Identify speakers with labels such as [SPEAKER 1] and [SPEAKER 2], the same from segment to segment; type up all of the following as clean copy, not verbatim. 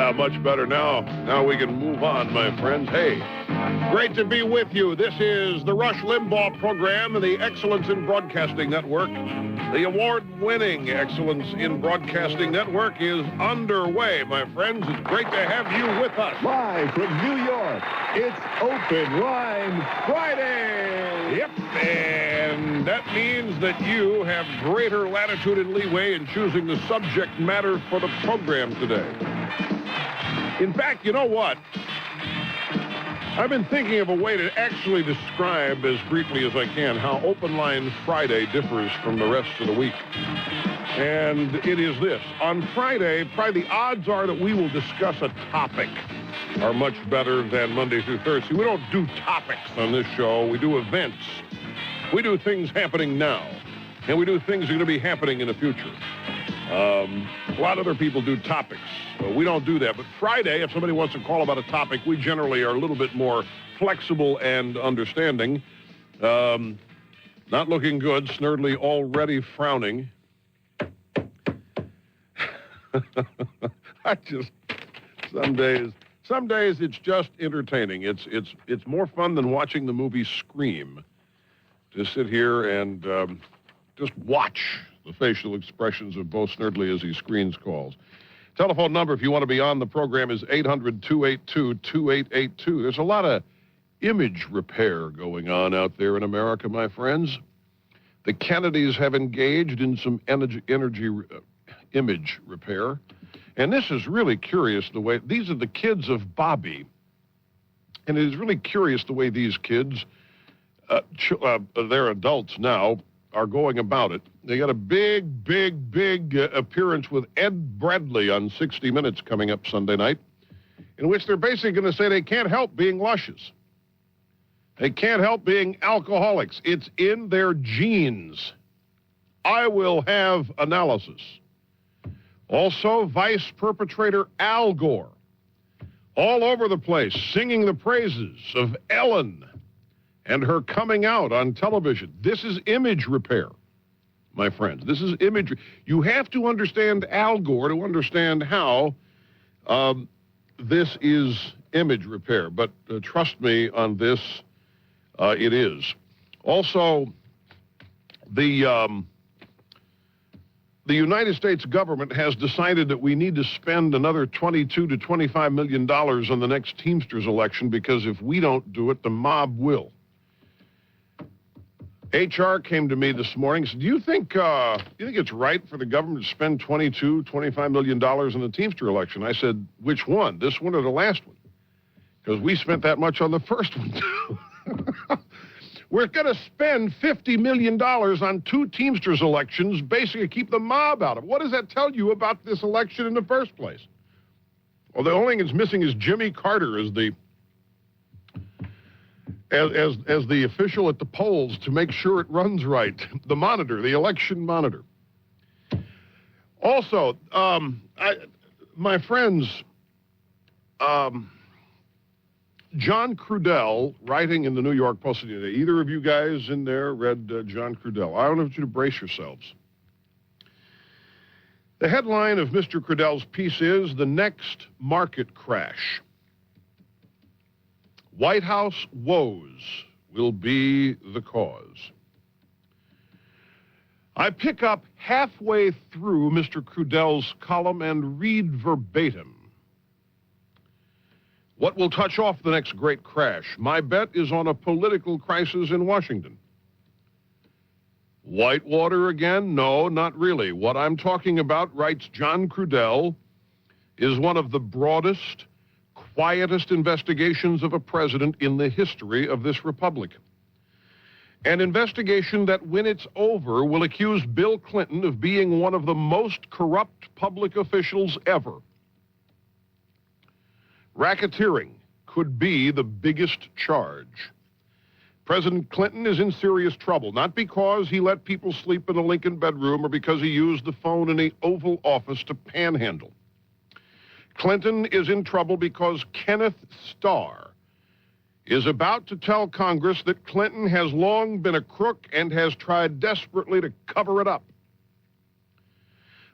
[SPEAKER 1] Yeah, much better now. Now we can move on, my friends. Hey, great to be with you. This is the Rush Limbaugh program and the Excellence in Broadcasting Network. The award-winning Excellence in Broadcasting Network is underway, my friends. It's great to have you with us.
[SPEAKER 2] Live from New York, it's Open Line Friday.
[SPEAKER 1] Yep, and that means that you have greater latitude and leeway in choosing the subject matter for the program today. In fact, you know what? I've been thinking of a way to actually describe as briefly as I can how Open Line Friday differs from the rest of the week. And it is this. On Friday, probably the odds are that we will discuss a topic are much better than Monday through Thursday. We don't do topics on this show. We do events. We do things happening now. And we do things that are going to be happening in the future. A lot of other people do topics. We don't do that. But Friday, if somebody wants to call about a topic, we generally are a little bit more flexible and understanding. Not looking good. Snurdly already frowning. Some days it's just entertaining. It's more fun than watching the movie Scream. To sit here and just watch the facial expressions of Bo Snerdley as he screens calls. Telephone number, if you want to be on the program, is 800-282-2882. There's a lot of image repair going on out there in America, my friends. The Kennedys have engaged in some image repair. And this is really curious the way, these are the kids of Bobby. And it is really curious the way these kids, they're adults now, are going about it. They got a big appearance with Ed Bradley on 60 Minutes coming up Sunday night, in which they're basically going to say they can't help being luscious. They can't help being alcoholics. It's in their genes. I will have analysis. Also, vice perpetrator Al Gore, all over the place, singing the praises of Ellen and her coming out on television. This is image repair, my friends. This is image. You have to understand Al Gore to understand how this is image repair. But trust me on this, it is. Also, the United States government has decided that we need to spend another $22 to $25 million on the next Teamsters election because if we don't do it, the mob will. HR came to me this morning and said, do you think it's right for the government to spend $22, $25 million on the Teamster election? I said, which one, this one or the last one? Because we spent that much on the first one, too. We're going to spend $50 million on two Teamsters elections, basically to keep the mob out of it. What does that tell you about this election in the first place? Well, the only thing that's missing is Jimmy Carter as the official at the polls to make sure it runs right. The monitor, the election monitor. Also, my friends, John Crudell, writing in the New York Post today. Either of you guys in there read John Crudell? I want you to brace yourselves. The headline of Mr. Crudell's piece is, The Next Market Crash. White House woes will be the cause. I pick up halfway through Mr. Crudell's column and read verbatim. What will touch off the next great crash? My bet is on a political crisis in Washington. Whitewater again? No, not really. What I'm talking about, writes John Crudell, is one of the broadest, quietest investigations of a president in the history of this republic. An investigation that, when it's over, will accuse Bill Clinton of being one of the most corrupt public officials ever. Racketeering could be the biggest charge. President Clinton is in serious trouble, not because he let people sleep in a Lincoln bedroom or because he used the phone in the Oval Office to panhandle. Clinton is in trouble because Kenneth Starr is about to tell Congress that Clinton has long been a crook and has tried desperately to cover it up.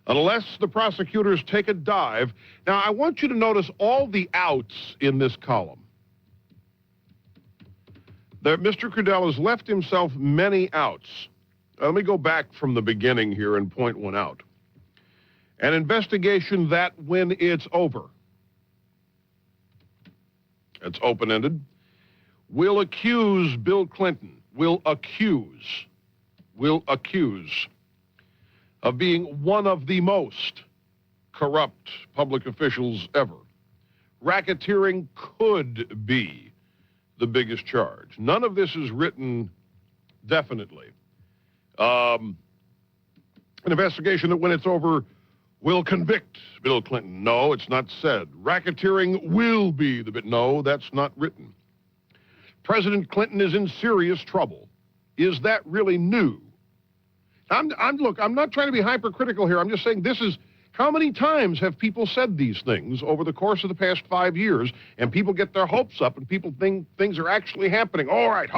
[SPEAKER 1] unless the prosecutors take a dive. Now, I want you to notice all the outs in this column. That Mr. Crudell has left himself many outs. Let me go back from the beginning here and point one out. An investigation that, when it's over, it's open-ended, will accuse Bill Clinton, will accuse of being one of the most corrupt public officials ever. Racketeering could be the biggest charge. None of this is written definitely. An investigation that, when it's over, will convict Bill Clinton. No, it's not said. Racketeering will be the bit. No, that's not written. President Clinton is in serious trouble. Is that really new? Look, I'm not trying to be hypercritical here. I'm just saying this is, how many times have people said these things over the course of the past 5 years, and people get their hopes up, and people think things are actually happening? All right,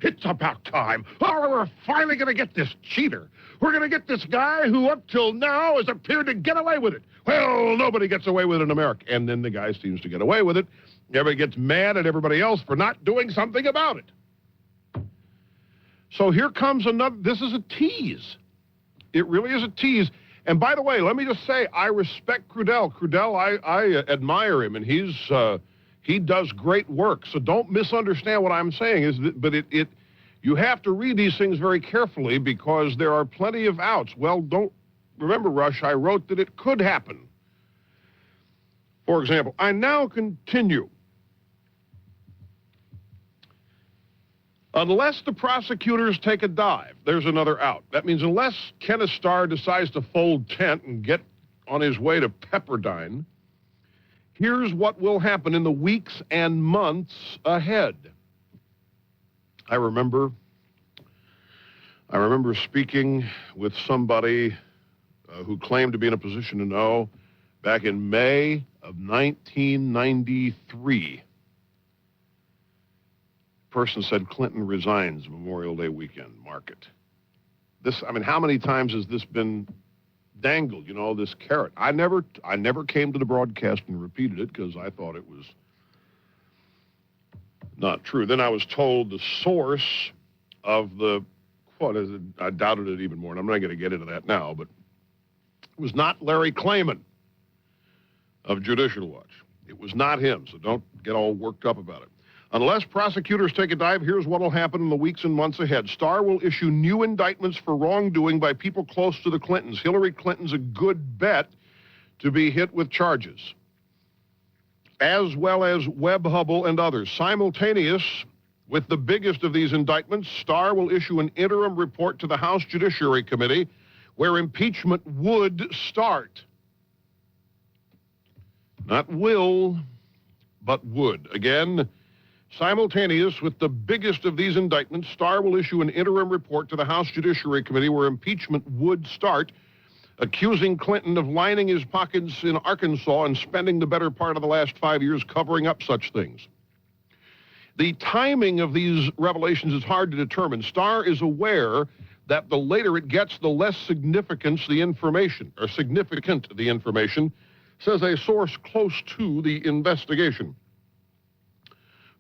[SPEAKER 1] it's about time. Oh, we're finally going to get this cheater. We're going to get this guy who up till now has appeared to get away with it. Well, nobody gets away with it in America. And then the guy seems to get away with it. Everybody gets mad at everybody else for not doing something about it. So here comes another, this is a tease. It really is a tease. And by the way, let me just say, I respect Crudell. Crudell, I admire him, and he does great work. So don't misunderstand what I'm saying. But you have to read these things very carefully because there are plenty of outs. Well, don't remember, Rush, I wrote that it could happen. For example, I now continue. Unless the prosecutors take a dive, there's another out. That means unless Kenneth Starr decides to fold tent and get on his way to Pepperdine, here's what will happen in the weeks and months ahead. I remember speaking with somebody who claimed to be in a position to know back in May of 1993. Person said Clinton resigns Memorial Day weekend, mark it. How many times has this been dangled, this carrot? I never came to the broadcast and repeated it because I thought it was not true. Then I was told the source of the quote, I doubted it even more, and I'm not going to get into that now, but it was not Larry Klayman of Judicial Watch. It was not him, so don't get all worked up about it. Unless prosecutors take a dive, here's what will happen in the weeks and months ahead. Starr will issue new indictments for wrongdoing by people close to the Clintons. Hillary Clinton's a good bet to be hit with charges, as well as Webb Hubbell and others. Simultaneous with the biggest of these indictments, Starr will issue an interim report to the House Judiciary Committee where impeachment would start. Not will, but would. Again, simultaneous with the biggest of these indictments, Starr will issue an interim report to the House Judiciary Committee where impeachment would start, accusing Clinton of lining his pockets in Arkansas and spending the better part of the last 5 years covering up such things. The timing of these revelations is hard to determine. Starr is aware that the later it gets, the less significant the information, says a source close to the investigation,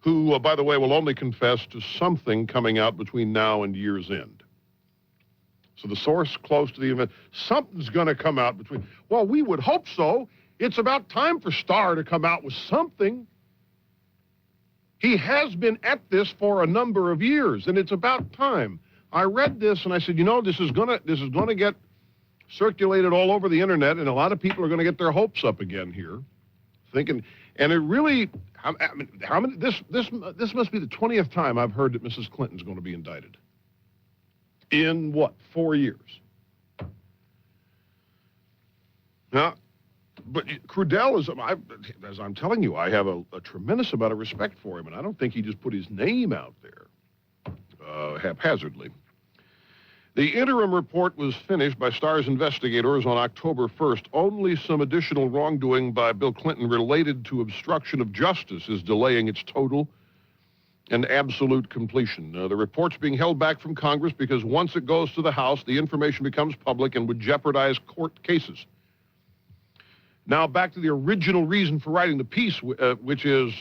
[SPEAKER 1] who, by the way, will only confess to something coming out between now and year's end. So the source close to the event, something's going to come out between. Well, we would hope so. It's about time for Starr to come out with something. He has been at this for a number of years, and it's about time. I read this and I said, this is going to get circulated all over the internet, and a lot of people are going to get their hopes up again here, thinking. And it really, how many? This must be the 20th time I've heard that Mrs. Clinton's going to be indicted. In 4 years? Now, but Crudell is, as I'm telling you, I have a tremendous amount of respect for him, and I don't think he just put his name out there haphazardly. The interim report was finished by Starr's investigators on October 1st. Only some additional wrongdoing by Bill Clinton related to obstruction of justice is delaying its total and absolute completion. The report's being held back from Congress because once it goes to the House, the information becomes public and would jeopardize court cases. Now, back to the original reason for writing the piece, which is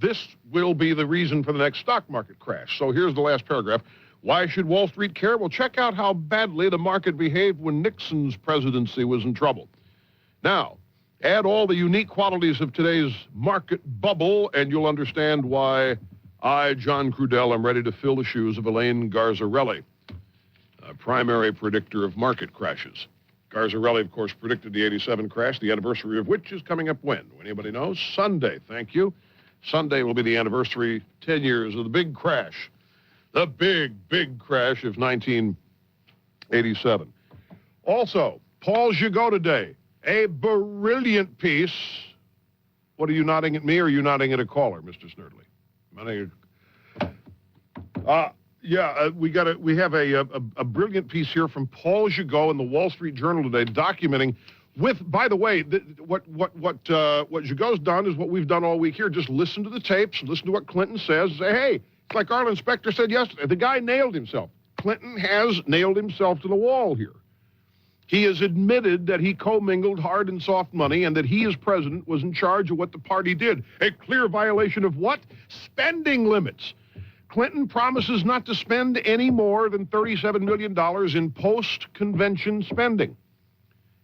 [SPEAKER 1] this will be the reason for the next stock market crash. So here's the last paragraph. Why should Wall Street care? Well, check out how badly the market behaved when Nixon's presidency was in trouble. Now, add all the unique qualities of today's market bubble, and you'll understand why I, John Crudell, am ready to fill the shoes of Elaine Garzarelli, a primary predictor of market crashes. Garzarelli, of course, predicted the 87 crash, the anniversary of which is coming up when? Anybody knows? Sunday, thank you. Sunday will be the anniversary, 10 years of the big crash. The big crash of 1987. Also, Paul Gigot today, a brilliant piece. What, are you nodding at me or are you nodding at a caller, Mr. Snerdley? We have a brilliant piece here from Paul Gigot in the Wall Street Journal today, documenting by the way, what Gigot's done is what we've done all week here. Just listen to the tapes, listen to what Clinton says, say, hey, it's like Arlen Specter said yesterday, the guy nailed himself. Clinton has nailed himself to the wall here. He has admitted that he commingled hard and soft money and that he, as president, was in charge of what the party did. A clear violation of what? Spending limits. Clinton promises not to spend any more than $37 million in post-convention spending.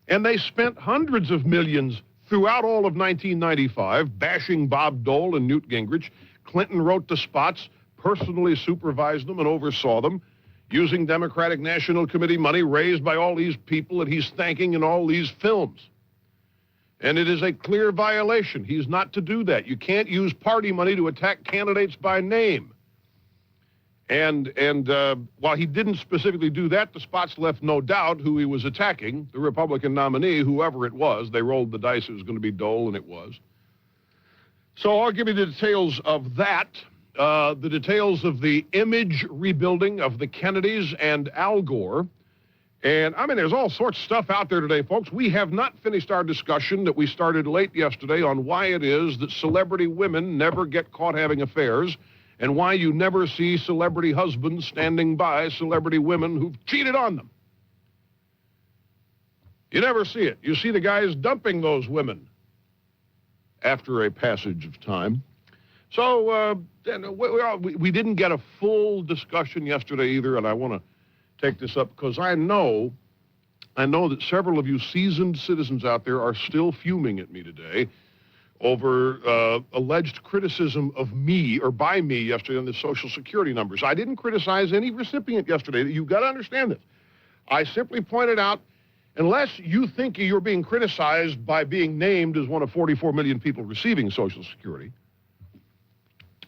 [SPEAKER 1] And they spent hundreds of millions throughout all of 1995, bashing Bob Dole and Newt Gingrich. Clinton wrote the spots, personally supervised them and oversaw them, using Democratic National Committee money raised by all these people that he's thanking in all these films. And it is a clear violation. He's not to do that. You can't use party money to attack candidates by name. And while he didn't specifically do that, the spots left no doubt who he was attacking, the Republican nominee, whoever it was. They rolled the dice it was going to be Dole, and it was. So I'll give you the details of that, the details of the image rebuilding of the Kennedys and Al Gore. And, I mean, there's all sorts of stuff out there today, folks. We have not finished our discussion that we started late yesterday on why it is that celebrity women never get caught having affairs, and why you never see celebrity husbands standing by celebrity women who've cheated on them. You never see it. You see the guys dumping those women after a passage of time. So we didn't get a full discussion yesterday either, and I want to take this up because I know that several of you seasoned citizens out there are still fuming at me today over alleged criticism of me or by me yesterday on the Social Security numbers. I didn't criticize any recipient yesterday. You've got to understand this. I simply pointed out, unless you think you're being criticized by being named as one of 44 million people receiving Social Security,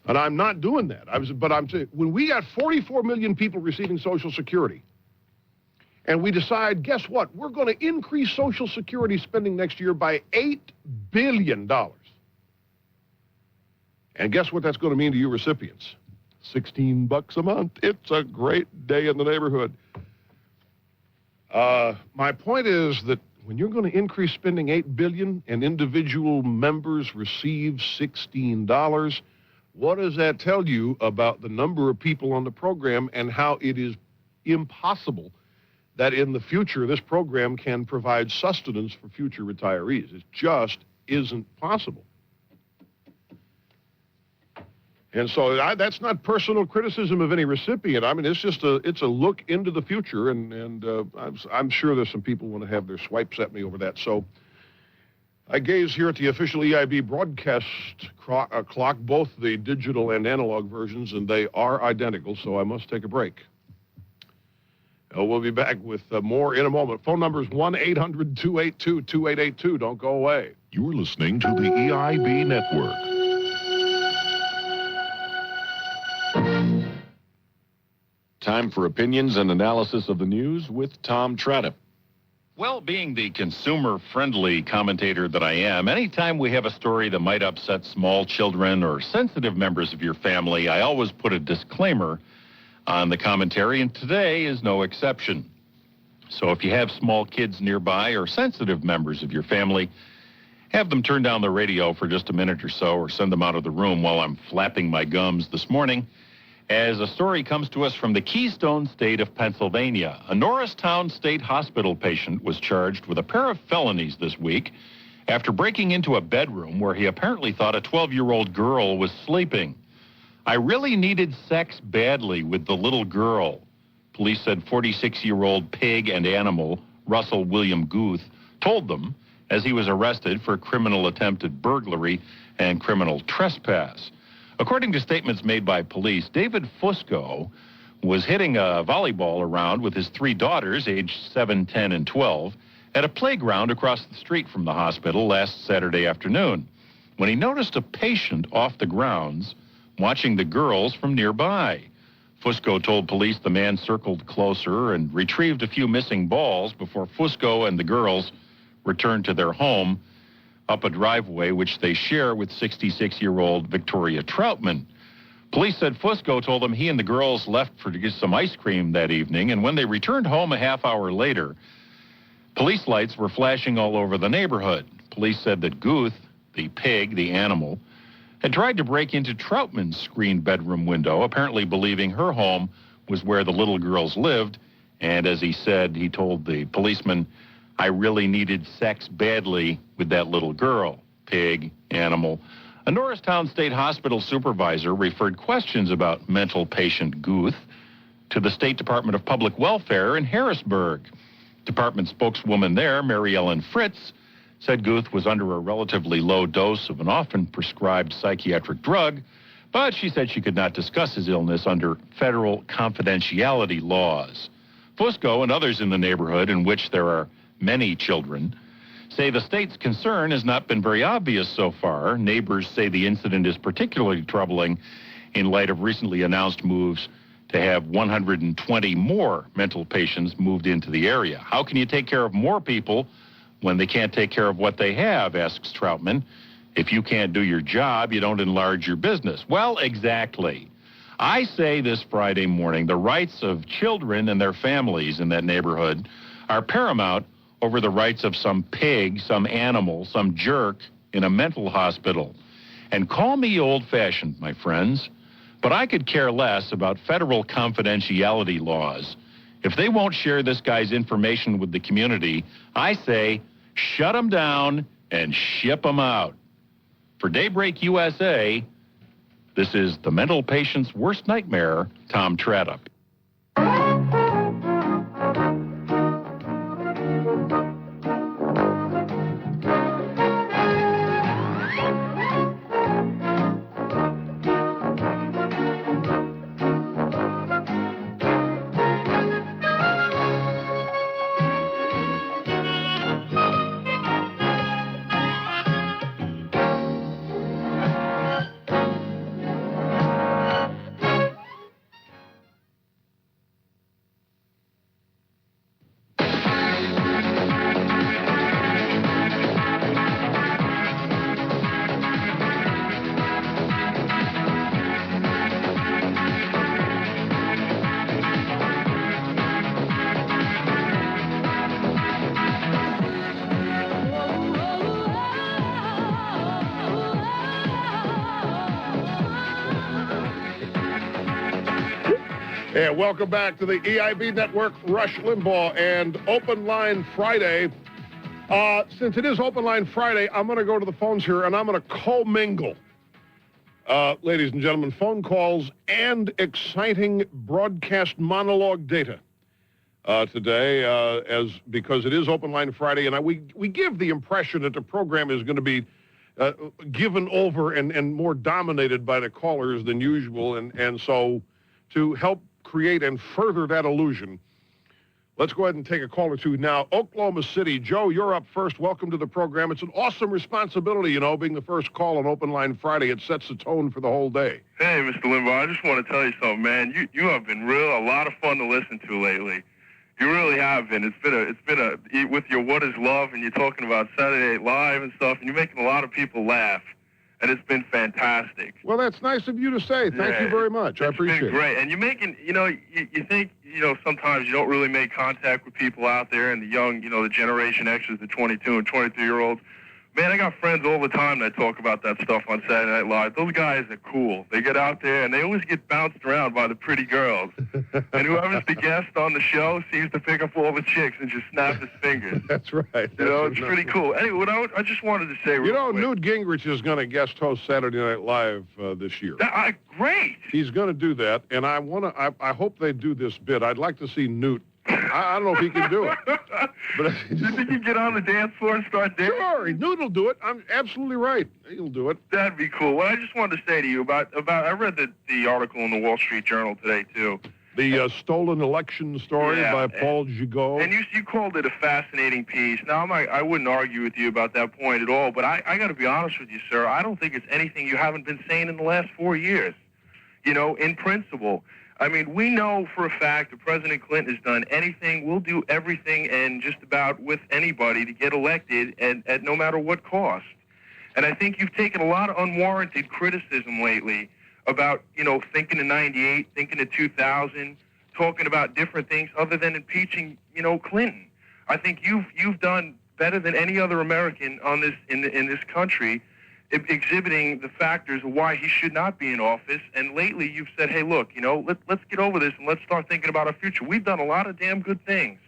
[SPEAKER 1] and I'm not doing that. But I'm saying, when we got 44 million people receiving Social Security, and we decide, guess what? We're going to increase Social Security spending next year by $8 billion. And guess what that's going to mean to you recipients? $16 a month. It's a great day in the neighborhood. My point is that when you're going to increase spending $8 billion and individual members receive $16, what does that tell you about the number of people on the program and how it is impossible that in the future this program can provide sustenance for future retirees? It just isn't possible. And so that's not personal criticism of any recipient. I mean, it's a look into the future, and I'm sure there's some people want to have their swipes at me over that. So I gaze here at the official EIB broadcast clock, both the digital and analog versions, and they are identical, so I must take a break. We'll be back with more in a moment. Phone number is 1-800-282-2882. Don't go away.
[SPEAKER 3] You're listening to the EIB Network. Time for opinions and analysis of the news with Tom Tradham.
[SPEAKER 4] Well, being the consumer-friendly commentator that I am, anytime we have a story that might upset small children or sensitive members of your family, I always put a disclaimer on the commentary, and today is no exception. So if you have small kids nearby or sensitive members of your family, have them turn down the radio for just a minute or so or send them out of the room while I'm flapping my gums this morning, as a story comes to us from the Keystone State of Pennsylvania. A Norristown State Hospital patient was charged with a pair of felonies this week after breaking into a bedroom where he apparently thought a 12-year-old girl was sleeping. I really needed sex badly with the little girl, police said 46-year-old pig and animal Russell William Guth told them as he was arrested for criminal attempted burglary and criminal trespass. According to statements made by police, David Fusco was hitting a volleyball around with his 3 daughters, aged 7, 10, and 12, at a playground across the street from the hospital last Saturday afternoon, when he noticed a patient off the grounds watching the girls from nearby. Fusco told police the man circled closer and retrieved a few missing balls before Fusco and the girls returned to their home up a driveway which they share with 66-year-old Victoria Troutman. Police said Fusco told them he and the girls left to get some ice cream that evening, and when they returned home a half hour later, police lights were flashing all over the neighborhood. Police said that Guth, the pig, the animal, had tried to break into Troutman's screened bedroom window, apparently believing her home was where the little girls lived, and as he said, he told the policeman, I really needed sex badly with that little girl, pig, animal. A Norristown State Hospital supervisor referred questions about mental patient Guth to the State Department of Public Welfare in Harrisburg. Department spokeswoman there, Mary Ellen Fritz, said Guth was under a relatively low dose of an often prescribed psychiatric drug, but she said she could not discuss his illness under federal confidentiality laws. Fusco and others in the neighborhood, in which there are many children, say the state's concern has not been very obvious so far. Neighbors say the incident is particularly troubling in light of recently announced moves to have 120 more mental patients moved into the area. How can you take care of more people when they can't take care of what they have, asks Troutman. If you can't do your job, you don't enlarge your business. Well, exactly. I say this Friday morning, the rights of children and their families in that neighborhood are paramount over the rights of some pig, some animal, some jerk in a mental hospital. And call me old-fashioned, my friends, but I could care less about federal confidentiality laws. If they won't share this guy's information with the community, I say shut them down and ship them out. For Daybreak USA, this is the mental patient's worst nightmare, Tom Tradup.
[SPEAKER 1] And welcome back to the EIB Network, Rush Limbaugh, and Open Line Friday. Since it is Open Line Friday, I'm going to go to the phones here, and I'm going to co-mingle, ladies and gentlemen, phone calls and exciting broadcast monologue data today, because it is Open Line Friday, and we give the impression that the program is going to be given over and more dominated by the callers than usual, and so to help create and further that illusion, let's go ahead and take a call or two now. Oklahoma City, Joe, you're up first. Welcome to the program. It's an awesome responsibility, you know, being the first call on Open Line Friday. It sets the tone for the whole day.
[SPEAKER 5] Hey, Mr. Limbaugh, I just want to tell you something, man. You have been a lot of fun to listen to lately. You really have been. It's been with your What is Love, and you're talking about Saturday Night Live and stuff, and you're making a lot of people laugh. And it's been fantastic.
[SPEAKER 1] Well, that's nice of you to say. Thank you very much. I appreciate it.
[SPEAKER 5] It's been great. And you're making, you think, sometimes you don't really make contact with people out there and the young, the Generation X's, the 22 and 23-year-olds. Man, I got friends all the time that talk about that stuff on Saturday Night Live. Those guys are cool. They get out there, and they always get bounced around by the pretty girls. And whoever's the guest on the show seems to pick up all the chicks and just snap his fingers.
[SPEAKER 1] That's right.
[SPEAKER 5] You know, it's pretty cool. Anyway, I just wanted to say real quick.
[SPEAKER 1] Newt Gingrich is going to guest host Saturday Night Live this year.
[SPEAKER 5] Great.
[SPEAKER 1] He's going to do that, and I hope they do this bit. I'd like to see Newt. I don't know if he can do it. But
[SPEAKER 5] you think he can get on the dance floor and start dancing?
[SPEAKER 1] Sure, Newt will do it. I'm absolutely right. He'll do it.
[SPEAKER 5] That'd be cool. Well, I just wanted to say to you about I read the article in the Wall Street Journal today, too.
[SPEAKER 1] The stolen election story by Paul Gigot.
[SPEAKER 5] And you called it a fascinating piece. Now, I wouldn't argue with you about that point at all, but I got to be honest with you, sir. I don't think it's anything you haven't been saying in the last 4 years, you know, in principle. I mean, we know for a fact that President Clinton has done anything, will do everything and just about with anybody to get elected at no matter what cost. And I think you've taken a lot of unwarranted criticism lately about, you know, thinking of 98, thinking of 2000, talking about different things other than impeaching, you know, Clinton. I think you've done better than any other American on this in this country, exhibiting the factors of why he should not be in office. And lately you've said, hey, look, you know, let's get over this and let's start thinking about our future. We've done a lot of damn good things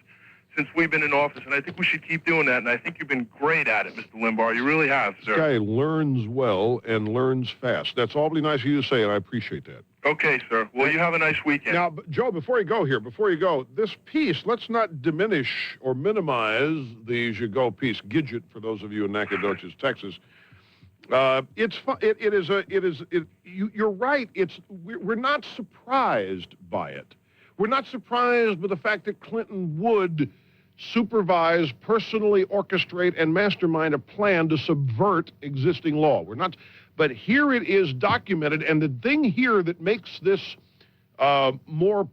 [SPEAKER 5] since we've been in office, and I think we should keep doing that. And I think you've been great at it, Mr. Limbaugh. You really have, sir.
[SPEAKER 1] This guy learns well and learns fast. That's awfully nice of you to say, and I appreciate that.
[SPEAKER 5] Okay, sir. Well, you have a nice weekend.
[SPEAKER 1] Now, Joe, before you go, this piece, let's not diminish or minimize the Gigot piece, Gidget, for those of you in Nacogdoches, Texas. It's fun. You're right. We're not surprised by it. We're not surprised by the fact that Clinton would supervise, personally orchestrate, and mastermind a plan to subvert existing law. We're not, but here it is documented, and the thing here that makes this more,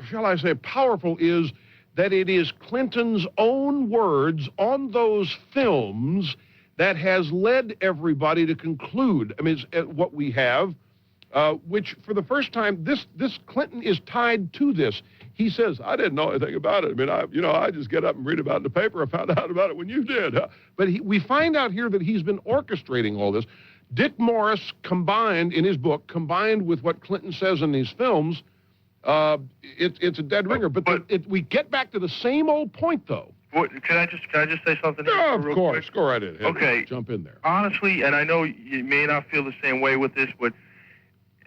[SPEAKER 1] shall I say, powerful is that it is Clinton's own words on those films that has led everybody to conclude. I mean, it's what we have, which for the first time, this Clinton is tied to this. He says, I didn't know anything about it. I mean, I just get up and read about it in the paper. I found out about it when you did. But we find out here that he's been orchestrating all this. Dick Morris combined with what Clinton says in these films, it's a dead ringer. But we get back to the same old point, though.
[SPEAKER 5] Can I just say something?
[SPEAKER 1] Yeah, of course. Quick? Go right in.
[SPEAKER 5] Okay.
[SPEAKER 1] Jump in there.
[SPEAKER 5] Honestly, and I know you may not feel the same way with this, but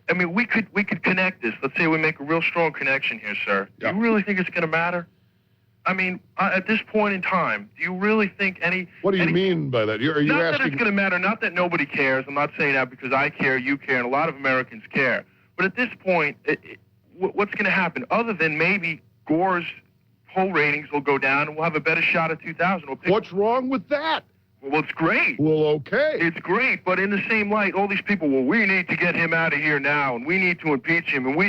[SPEAKER 5] I mean, we could connect this. Let's say we make a real strong connection here, sir.
[SPEAKER 1] Yeah.
[SPEAKER 5] Do you really think it's going to matter? I mean, at this point in time, do you really think any...
[SPEAKER 1] What do you mean by that? Are you
[SPEAKER 5] not
[SPEAKER 1] asking...
[SPEAKER 5] Not that it's going to matter, not that nobody cares. I'm not saying that because I care, you care, and a lot of Americans care. But at this point, what's going to happen? Other than maybe Gore's poll ratings will go down and we'll have a better shot at 2000.
[SPEAKER 1] What's wrong with that?
[SPEAKER 5] Well, it's great.
[SPEAKER 1] Well, okay.
[SPEAKER 5] It's great, but in the same light, all these people, well, we need to get him out of here now, and we need to impeach him, and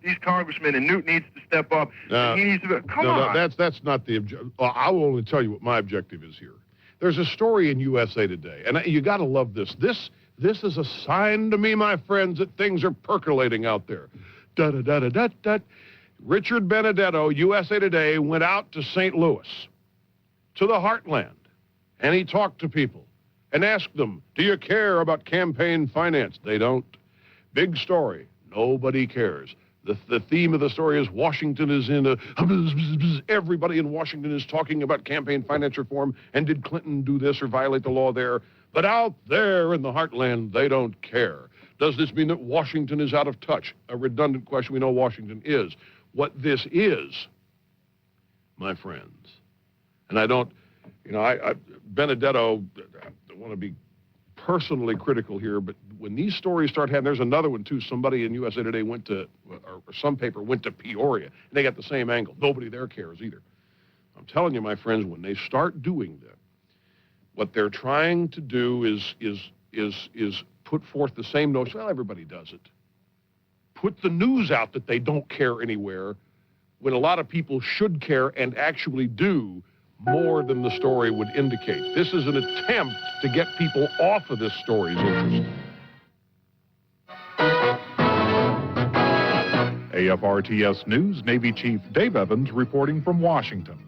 [SPEAKER 5] these congressmen, and Newt needs to step up, and he needs to... Come on.
[SPEAKER 1] That's not the objective. I will only tell you what my objective is here. There's a story in USA Today, and you got to love this. This is a sign to me, my friends, that things are percolating out there. Da-da-da-da-da-da. Richard Benedetto, USA Today, went out to St. Louis, to the heartland, and he talked to people and asked them, do you care about campaign finance? They don't. Big story. Nobody cares. The theme of the story is Washington is in a... Everybody in Washington is talking about campaign finance reform, and did Clinton do this or violate the law there? But out there in the heartland, they don't care. Does this mean that Washington is out of touch? A redundant question. We know Washington is. What this is, my friends, and I don't, Benedetto, I don't want to be personally critical here, but when these stories start happening, there's another one too. Somebody in USA Today went to, or some paper went to Peoria, and they got the same angle. Nobody there cares either. I'm telling you, my friends, when they start doing that, what they're trying to do is put forth the same notion. Well, everybody does it. Put the news out that they don't care anywhere, when a lot of people should care and actually do more than the story would indicate. This is an attempt to get people off of this story's interest.
[SPEAKER 6] AFRTS News Navy Chief Dave Evans reporting from Washington.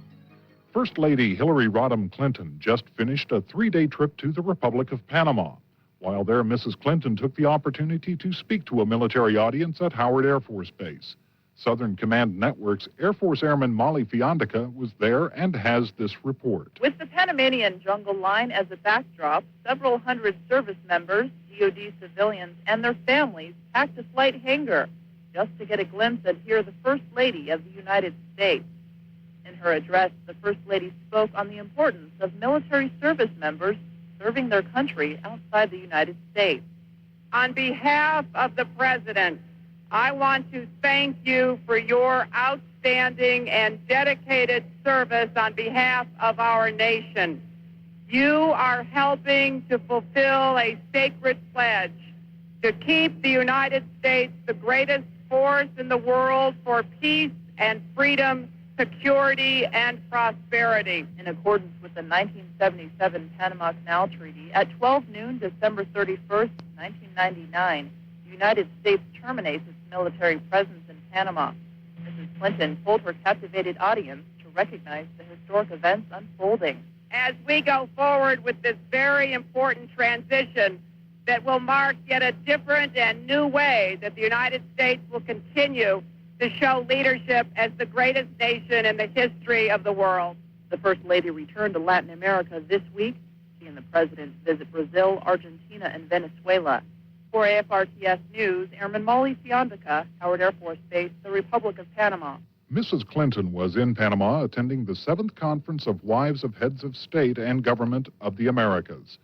[SPEAKER 6] First Lady Hillary Rodham Clinton just finished a 3-day trip to the Republic of Panama. While there, Mrs. Clinton took the opportunity to speak to a military audience at Howard Air Force Base. Southern Command Network's Air Force Airman Molly Fiandica was there and has this report.
[SPEAKER 7] With the Panamanian jungle line as a backdrop, several hundred service members, DoD civilians, and their families packed a flight hangar just to get a glimpse and hear the First Lady of the United States. In her address, the First Lady spoke on the importance of military service members serving their country outside the United States.
[SPEAKER 8] On behalf of the President, I want to thank you for your outstanding and dedicated service on behalf of our nation. You are helping to fulfill a sacred pledge to keep the United States the greatest force in the world for peace and freedom, security, and prosperity.
[SPEAKER 7] In accordance with the 1977 Panama Canal Treaty, at 12 noon, December 31st, 1999, the United States terminates its military presence in Panama. Mrs. Clinton told her captivated audience to recognize the historic events unfolding.
[SPEAKER 8] As we go forward with this very important transition that will mark yet a different and new way that the United States will continue to show leadership as the greatest nation in the history of the world.
[SPEAKER 7] The First Lady returned to Latin America this week. She and the President visit Brazil, Argentina, and Venezuela. For AFRTS News, Airman Molly Fiandica, Howard Air Force Base, the Republic of Panama.
[SPEAKER 6] Mrs. Clinton was in Panama attending the 7th Conference of Wives of Heads of State and Government of the Americas.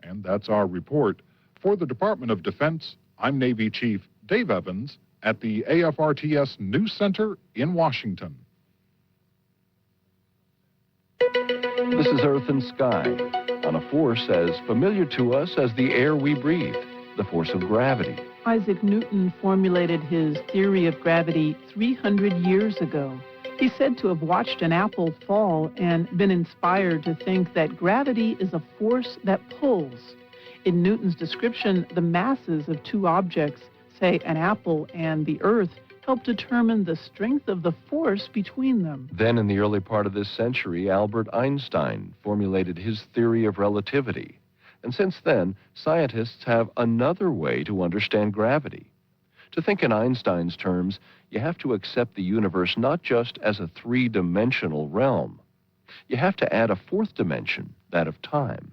[SPEAKER 6] And that's our report. For the Department of Defense, I'm Navy Chief Dave Evans at the AFRTS News Center in Washington.
[SPEAKER 9] This is Earth and Sky, on a force as familiar to us as the air we breathe, the force of gravity.
[SPEAKER 10] Isaac Newton formulated his theory of gravity 300 years ago. He's said to have watched an apple fall and been inspired to think that gravity is a force that pulls. In Newton's description, the masses of two objects, say an apple and the Earth, help determine the strength of the force between them.
[SPEAKER 9] Then in the early part of this century, Albert Einstein formulated his theory of relativity. And since then, scientists have another way to understand gravity. To think in Einstein's terms, you have to accept the universe not just as a three-dimensional realm. You have to add a fourth dimension, that of time.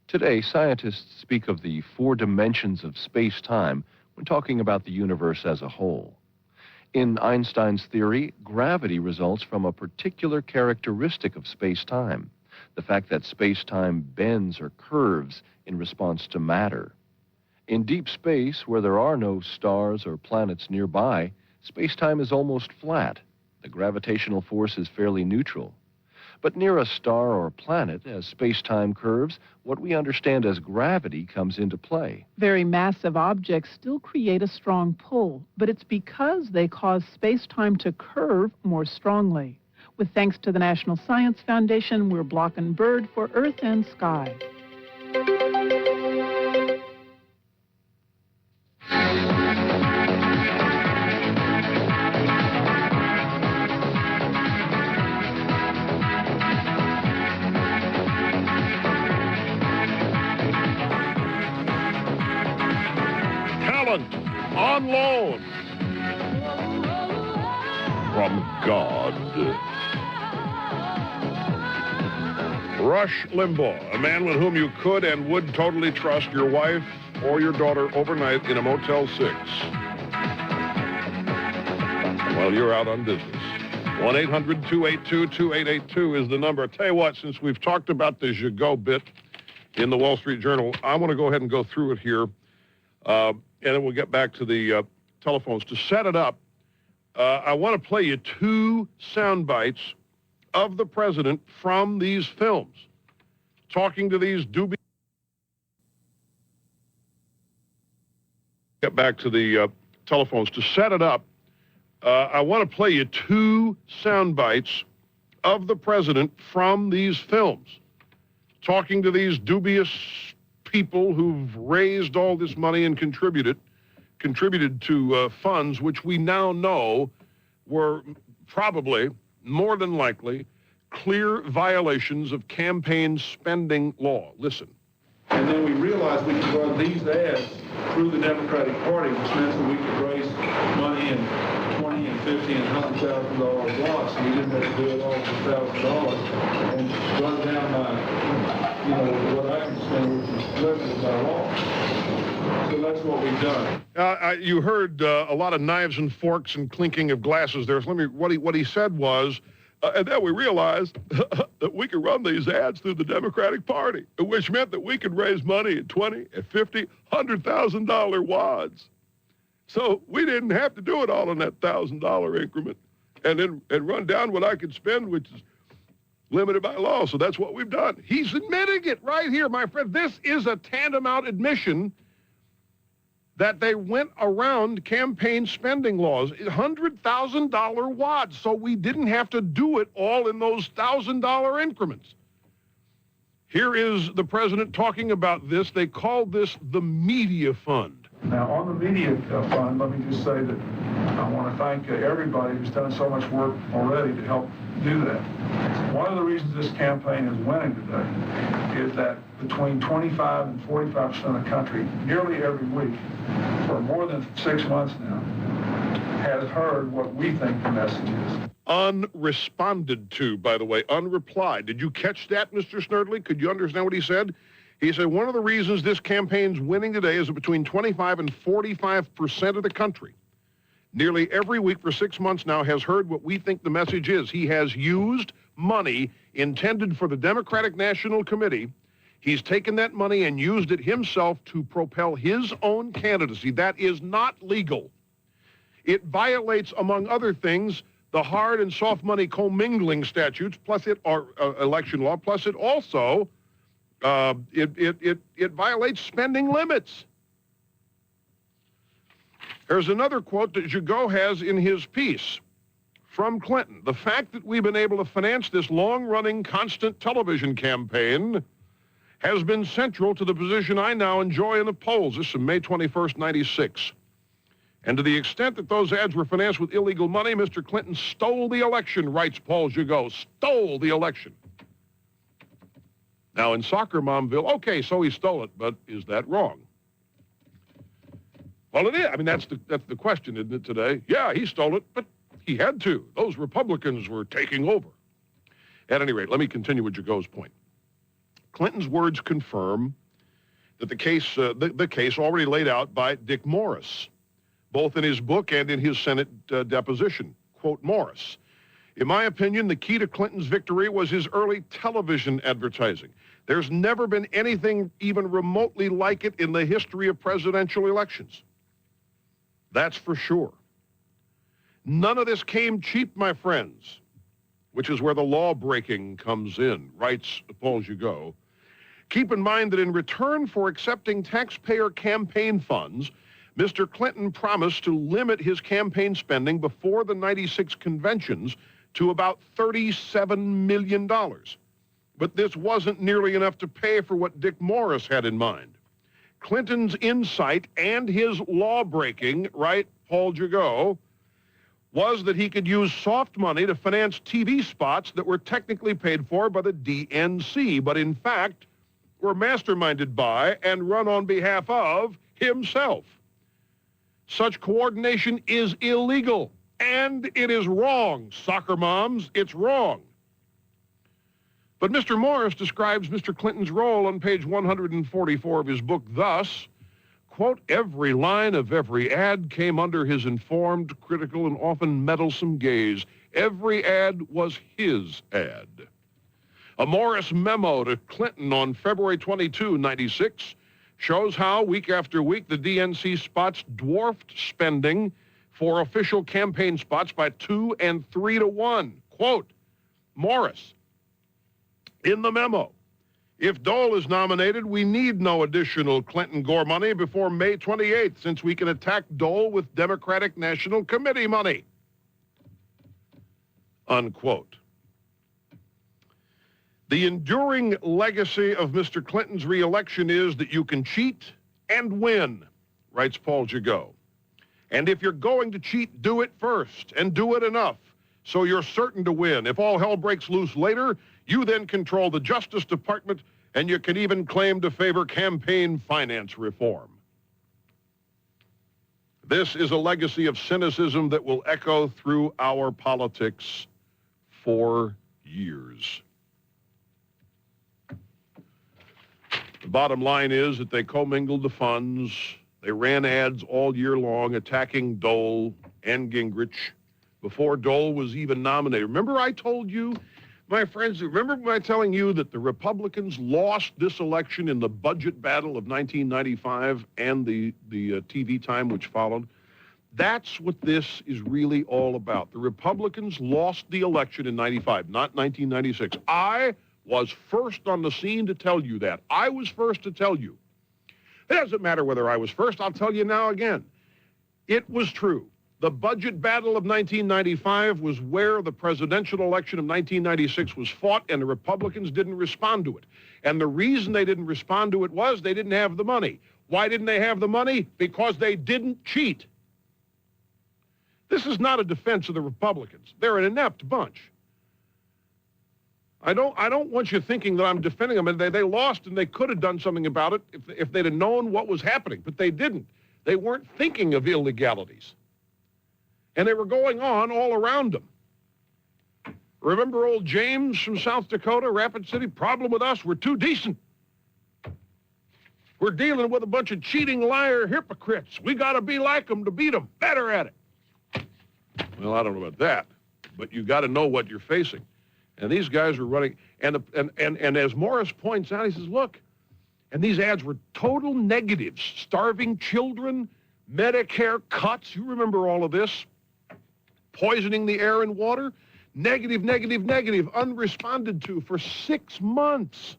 [SPEAKER 9] Today, scientists speak of the 4 dimensions of space-time when talking about the universe as a whole. In Einstein's theory, gravity results from a particular characteristic of space-time, the fact that space-time bends or curves in response to matter. In deep space, where there are no stars or planets nearby, space-time is almost flat. The gravitational force is fairly neutral. But near a star or planet, as space-time curves, what we understand as gravity comes into play.
[SPEAKER 10] Very massive objects still create a strong pull, but it's because they cause space-time to curve more strongly. With thanks to the National Science Foundation, we're Block and Bird for Earth and Sky.
[SPEAKER 1] On loan from God. Rush Limbaugh, a man with whom you could and would totally trust your wife or your daughter overnight in a Motel 6 while you're out on business. 1-800-282-2882 is the number. I tell you what, since we've talked about the Gigot bit in the Wall Street Journal, I want to go ahead and go through it here. And then we'll get back to the telephones. To set it up, I want to play you 2 sound bites of the president from these films, talking to these dubious... Get back to the telephones. To set it up, I want to play you 2 sound bites of the president from these films, talking to these dubious people who've raised all this money and contributed to funds which we now know were probably, more than likely, clear violations of campaign spending law. Listen.
[SPEAKER 11] And then we realized we could run these ads through the Democratic Party, which meant that we could raise money in $20 and $50 and $100,000 lots. So we didn't have to do it all for $1,000 and run down my, what I can spend, which is limited by law. So that's what we've done.
[SPEAKER 1] You heard a lot of knives and forks and clinking of glasses there. So what he said was, and then we realized that we could run these ads through the Democratic Party, which meant that we could raise money in $20, $50, $100,000 wads. So we didn't have to do it all in that $1,000 increment and run down what I could spend, which is limited by law. So that's what we've done. He's admitting it right here, my friend. This is a tantamount admission that they went around campaign spending laws, $100,000 wads, so we didn't have to do it all in those $1,000 increments. Here is the president talking about this. They called this the media fund.
[SPEAKER 11] Now, on the media fund, let me just say that I want to thank everybody who's done so much work already to help do that. One of the reasons this campaign is winning today is that between 25 and 45% of the country, nearly every week, for more than 6 months now, has heard what we think the message is.
[SPEAKER 1] Unresponded to, by the way, unreplied. Did you catch that, Mr. Snerdley? Could you understand what he said? He said one of the reasons this campaign's winning today is that between 25 and 45% of the country, nearly every week for 6 months now, has heard what we think the message is. He has used money intended for the Democratic National Committee. He's taken that money and used it himself to propel his own candidacy. That is not legal. It violates, among other things, the hard and soft money commingling statutes, plus election law, plus it also it violates spending limits. There's another quote that Gigot has in his piece from Clinton. The fact that we've been able to finance this long-running, constant television campaign has been central to the position I now enjoy in the polls. This is May 21st, 96. And to the extent that those ads were financed with illegal money, Mr. Clinton stole the election, writes Paul Gigot. Stole the election. Now, in Soccer Momville, okay, so he stole it, but is that wrong? Well, it is. I mean, that's the question, isn't it, today? Yeah, he stole it, but he had to. Those Republicans were taking over. At any rate, let me continue with Gigot's point. Clinton's words confirm that the case already laid out by Dick Morris, both in his book and in his Senate deposition. Quote Morris, in my opinion, the key to Clinton's victory was his early television advertising. There's never been anything even remotely like it in the history of presidential elections. That's for sure. None of this came cheap, my friends, which is where the law breaking comes in, writes Paul Gigot. Keep in mind that in return for accepting taxpayer campaign funds, Mr. Clinton promised to limit his campaign spending before the 96 conventions to about $37 million. But this wasn't nearly enough to pay for what Dick Morris had in mind. Clinton's insight and his law-breaking, right, Paul Gigot, was that he could use soft money to finance TV spots that were technically paid for by the DNC, but in fact were masterminded by and run on behalf of himself. Such coordination is illegal, and it is wrong. Soccer moms, it's wrong. But Mr. Morris describes Mr. Clinton's role on page 144 of his book thus, quote, every line of every ad came under his informed, critical, and often meddlesome gaze. Every ad was his ad. A Morris memo to Clinton on February 22, 96, shows how, week after week, the DNC spots dwarfed spending for official campaign spots by 2 and 3 to 1. Quote, Morris, in the memo, if Dole is nominated, we need no additional Clinton-Gore money before May 28th, since we can attack Dole with Democratic National Committee money. Unquote. The enduring legacy of Mr. Clinton's reelection is that you can cheat and win, writes Paul Gigot. And if you're going to cheat, do it first, and do it enough, so you're certain to win. If all hell breaks loose later, you then control the Justice Department, and you can even claim to favor campaign finance reform. This is a legacy of cynicism that will echo through our politics for years. The bottom line is that they commingled the funds. They ran ads all year long attacking Dole and Gingrich before Dole was even nominated. Remember I told you, my friends, remember my telling you that the Republicans lost this election in the budget battle of 1995 and the TV time which followed? That's what this is really all about. The Republicans lost the election in 95, not 1996. I was first on the scene to tell you that. I was first to tell you. It doesn't matter whether I was first. I'll tell you now again. It was true. The budget battle of 1995 was where the presidential election of 1996 was fought, and the Republicans didn't respond to it. And the reason they didn't respond to it was they didn't have the money. Why didn't they have the money? Because they didn't cheat. This is not a defense of the Republicans. They're an inept bunch. I don't want you thinking that I'm defending them. They lost, and they could have done something about it if they'd have known what was happening, but they didn't. They weren't thinking of illegalities. And they were going on all around them. Remember old James from South Dakota, Rapid City? Problem with us, we're too decent. We're dealing with a bunch of cheating, liar hypocrites. We got to be like them to beat them, better at it. Well, I don't know about that, but you got to know what you're facing. And these guys were running, and as Morris points out, he says, look, and these ads were total negatives. Starving children, Medicare cuts, you remember all of this. Poisoning the air and water, negative, negative, negative, unresponded to for 6 months.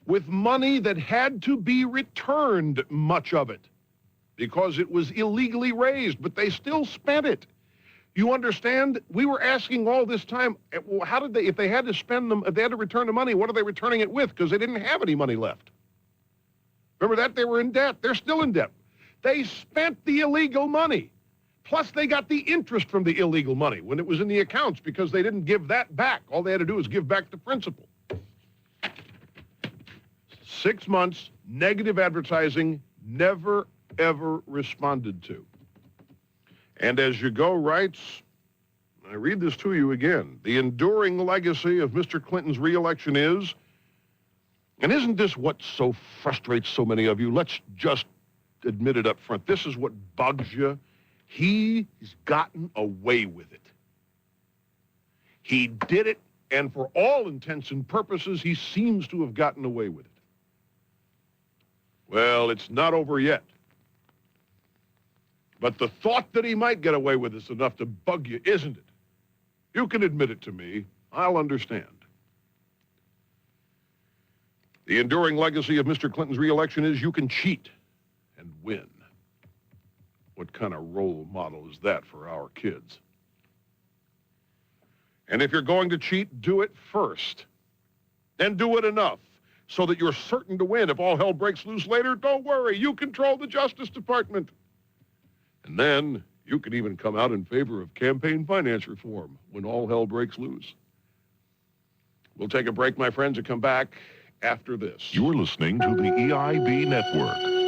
[SPEAKER 1] With money that had to be returned, much of it, because it was illegally raised, but they still spent it. You understand? We were asking all this time, how did they, if they had to spend them, if they had to return the money, what are they returning it with? Because they didn't have any money left. Remember that? They were in debt. They're still in debt. They spent the illegal money. Plus, they got the interest from the illegal money when it was in the accounts because they didn't give that back. All they had to do was give back the principal. 6 months, negative advertising, never, ever responded to. And as you go writes, I read this to you again, the enduring legacy of Mr. Clinton's reelection is, and isn't this what so frustrates so many of you? Let's just admit it up front. This is what bugs you. He's gotten away with it. He did it, and for all intents and purposes, he seems to have gotten away with it. Well, it's not over yet. But the thought that he might get away with this is enough to bug you, isn't it? You can admit it to me. I'll understand. The enduring legacy of Mr. Clinton's reelection is you can cheat and win. What kind of role model is that for our kids? And if you're going to cheat, do it first. And do it enough so that you're certain to win. If all hell breaks loose later, don't worry. You control the Justice Department. And then you can even come out in favor of campaign finance reform when all hell breaks loose. We'll take a break, my friends, and come back after this.
[SPEAKER 2] You're listening to the EIB Network.